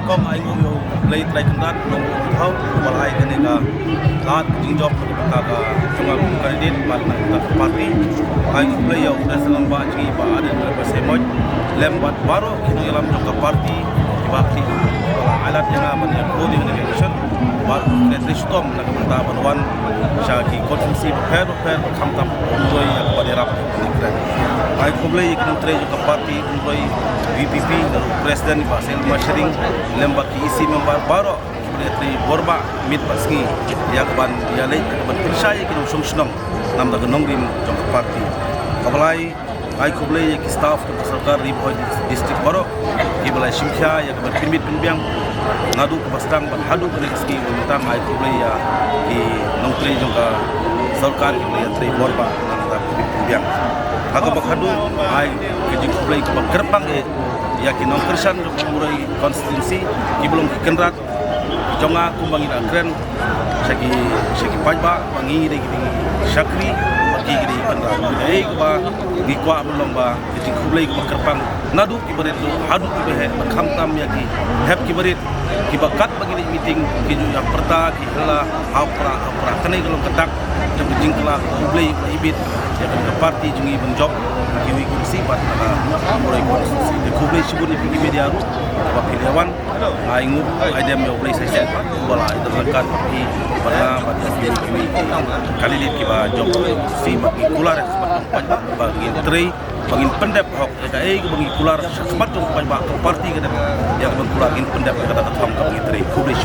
kong ay yo play try kendat nong thau balai kene ka lat jingjok ka cuma kandidat mat parti ay play yo nasional ba ji ba ada ba semoj lembat baro kini dalam joka parti bakti alat yang aman yang coding election bar netristom na kamta banwan syaki konsumsi per kamtam doi yang badirap nikran ay kublay iknutre joka parti doi VPP dan presiden Pak Sel Masyring lembat isi membar baro tri borba mit paski ya ban ya lei ban percaya kinu sungsnong nam da gnong rim joka parti kabalai ay kublay ki staff ke sarkar di district baro ki balai simkha ya ke permit penbiang ngadu ke bastang ban hadu ke ski untang ay kublay ya ki nongtre joka sarkar ki balai tri borba nam da penbiang aga bakhadu ay ki kublay ke gerbang ya ki nong kersan joka murai konstitusi ki belum kenrat jonga kumbangin akren segi pajba bangi de syakri bagi gidi kendra ei ba gi kwa belum ba ki kublay ke kerpang nadu ki berit lu hadu ki behe kham tam ya ki hep ki berit ki bakat bagi meeting ki yang perta ki hela apra tane kalau kedak jeng jingkla kublay ibit ya ke parti jungi benjok ki wi kursi bat mulai konstitusi de kublay sibun di media ru ba pilihwan aingu adem yo play session bola itu lekat di pernah bagi ki kandidat ki ba job si bagi kular bagi tri bagi pendep hok eta bagi kular semat jong parti ke yang bagi kular pendep kata tetap bagi tri kublay